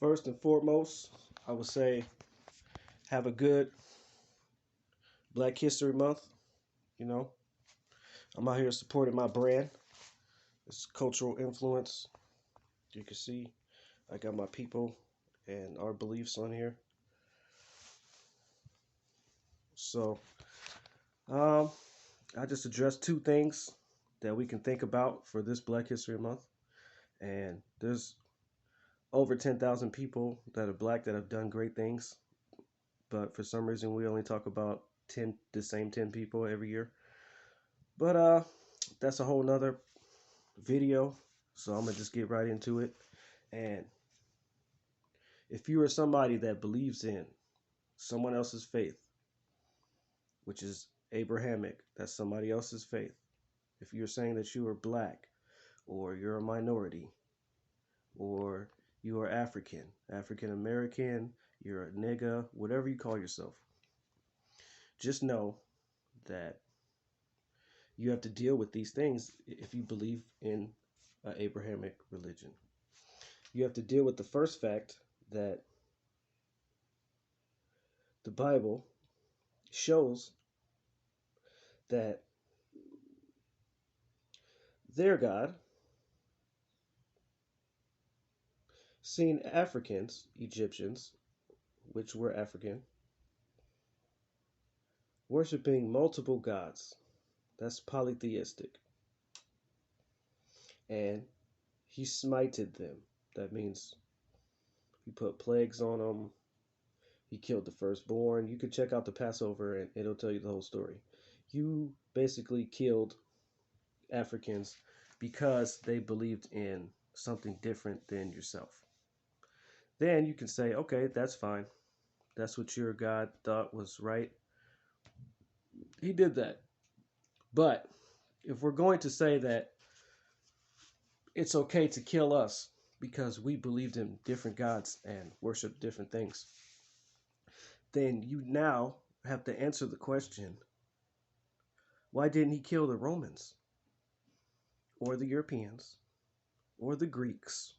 First and foremost, I would say have a good Black History Month. You know, I'm out here supporting my brand. It's cultural influence. You can see I got my people and our beliefs on here. So, um, I just addressed two things that we can think about for this Black History Month. And there's over 10,000 people that are black that have done great things. But for some reason, we only talk about the same 10 people every year. But that's a whole nother video. So I'm gonna just get right into it. And if you are somebody that believes in someone else's faith, which is Abrahamic, that's somebody else's faith. If you're saying that you are black, or you're a minority, or you are African American, you're a nigga, whatever you call yourself, just know that you have to deal with these things if you believe in an Abrahamic religion. You have to deal with the first fact that the Bible shows that their God seen Africans, Egyptians, which were African, worshiping multiple gods. That's polytheistic. And he smited them. That means he put plagues on them. He killed the firstborn. You could check out the Passover and it'll tell you the whole story. You basically killed Africans because they believed in something different than yourself. Then you can say, okay, that's fine. That's what your God thought was right. He did that. But if we're going to say that it's okay to kill us because we believed in different gods and worshiped different things, then you now have to answer the question, why didn't he kill the Romans or the Europeans or the Greeks?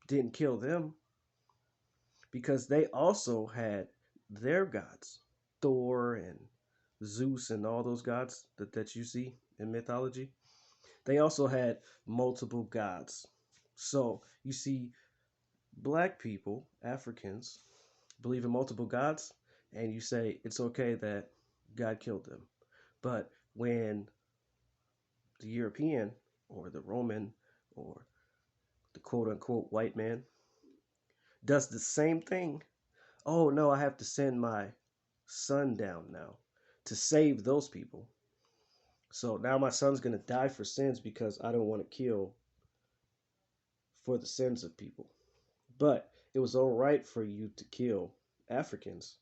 Didn't kill them because they also had their gods, Thor and Zeus and all those gods that you see in mythology. They also had multiple gods. So you see, black people, Africans, believe in multiple gods, and you say it's okay that God killed them. But when the European or the Roman or the quote unquote white man does the same thing, oh no, I have to send my son down now to save those people. So now my son's going to die for sins because I don't want to kill for the sins of people. But it was all right for you to kill Africans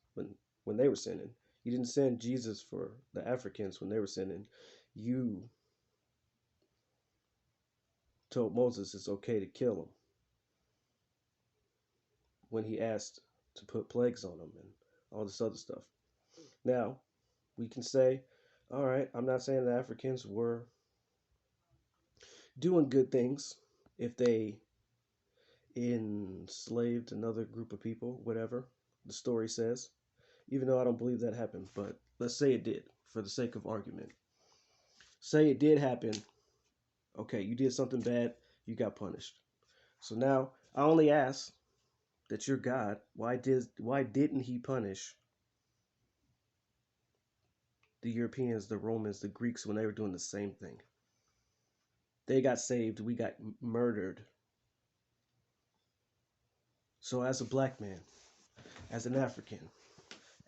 when they were sinning. You didn't send Jesus for the Africans when they were sinning. You told Moses it's okay to kill them when he asked to put plagues on them and all this other stuff. Now, we can say, all right, I'm not saying the Africans were doing good things if they enslaved another group of people, whatever the story says, even though I don't believe that happened. But let's say it did for the sake of argument. Say it did happen. Okay, you did something bad, you got punished. So now I only ask that your God, why didn't he punish the Europeans, the Romans, the Greeks when they were doing the same thing? They got saved, we got murdered. So as a black man, as an African,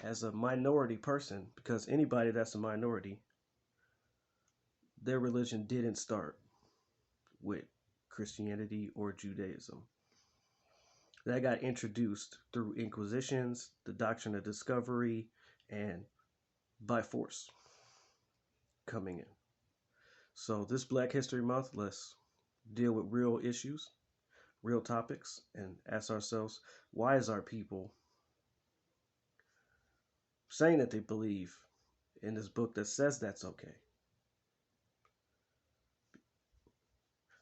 as a minority person, because anybody that's a minority, their religion didn't start with Christianity or Judaism. That got introduced through inquisitions, the doctrine of discovery, and by force coming in. So this Black History Month, let's deal with real issues, real topics, and ask ourselves, why is our people saying that they believe in this book that says that's okay?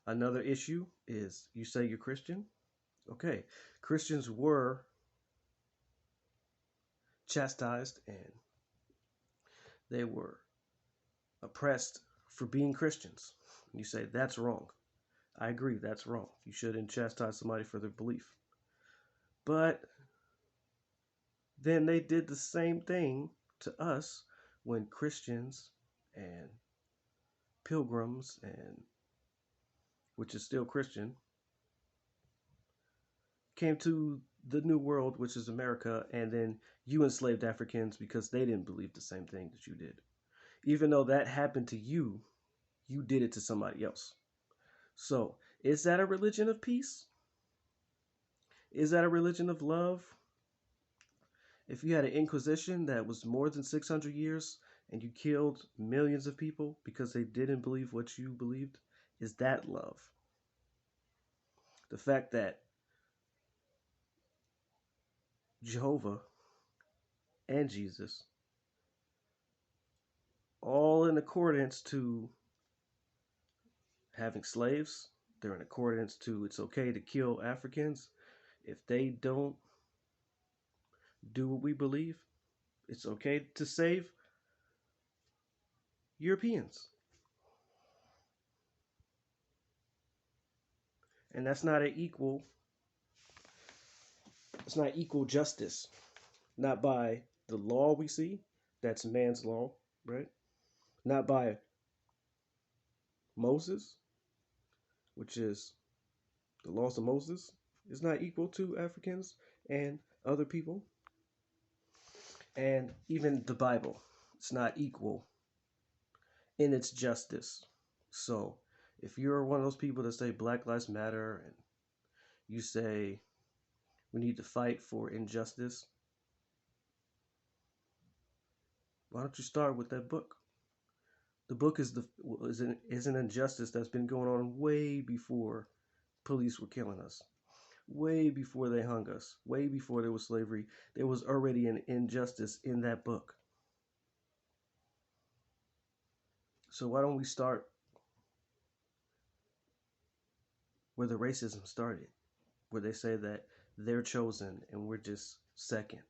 Another issue is you say you're Christian, Okay, Christians were chastised and they were oppressed for being Christians. You say that's wrong. I agree, that's wrong. You shouldn't chastise somebody for their belief. But then they did the same thing to us when Christians and pilgrims, and which is still Christian, came to the New World, which is America, and then you enslaved Africans because they didn't believe the same thing that you did. Even though that happened to you, you did it to somebody else. So, is that a religion of peace? Is that a religion of love? If you had an inquisition that was more than 600 years and you killed millions of people because they didn't believe what you believed, is that love? The fact that Jehovah and Jesus, all in accordance to having slaves, they're in accordance to it's okay to kill Africans. If they don't do what we believe, it's okay to save Europeans. And that's not an equal, it's not equal justice. Not by the law we see, that's man's law, right? Not by Moses, which is the laws of Moses, is not equal to Africans and other people. And even the Bible, it's not equal in its justice. So if you're one of those people that say Black Lives Matter and you say we need to fight for injustice, why don't you start with that book? The book is an injustice that's been going on way before police were killing us, way before they hung us, way before there was slavery. There was already an injustice in that book. So why don't we start where the racism started, where they say that they're chosen and we're just second.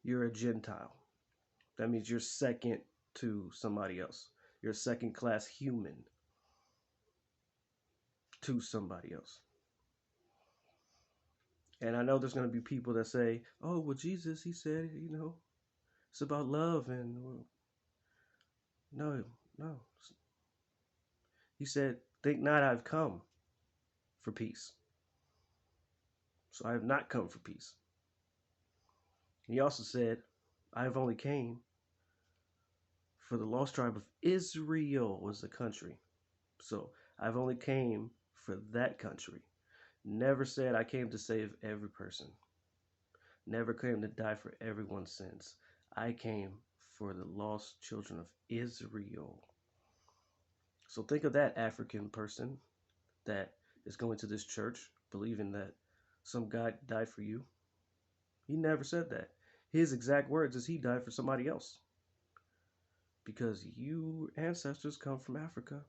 You're a Gentile. That means you're second to somebody else. You're a second class human to somebody else. And I know there's going to be people that say, oh, well, Jesus, he said, it's about love. And no, no. He said, think not I've come for peace. So I have not come for peace. He also said, I have only came for the lost tribe of Israel was the country. So I've only came for that country. Never said I came to save every person. Never came to die for everyone's sins. I came for the lost children of Israel. So think of that African person that is going to this church believing that some guy died for you. He never said that. His exact words is he died for somebody else. Because you ancestors come from Africa,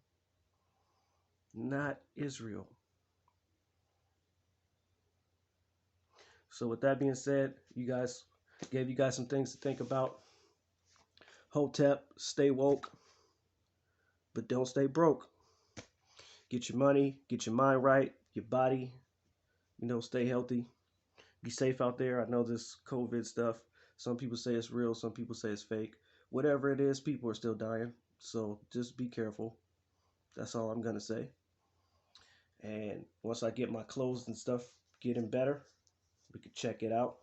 not Israel. So with that being said, gave you guys some things to think about. Hotep, stay woke, but don't stay broke. Get your money, get your mind right, your body, stay healthy. Be safe out there. I know this COVID stuff. Some people say it's real, some people say it's fake. Whatever it is, people are still dying. So just be careful. That's all I'm going to say. And once I get my clothes and stuff getting better, we could check it out.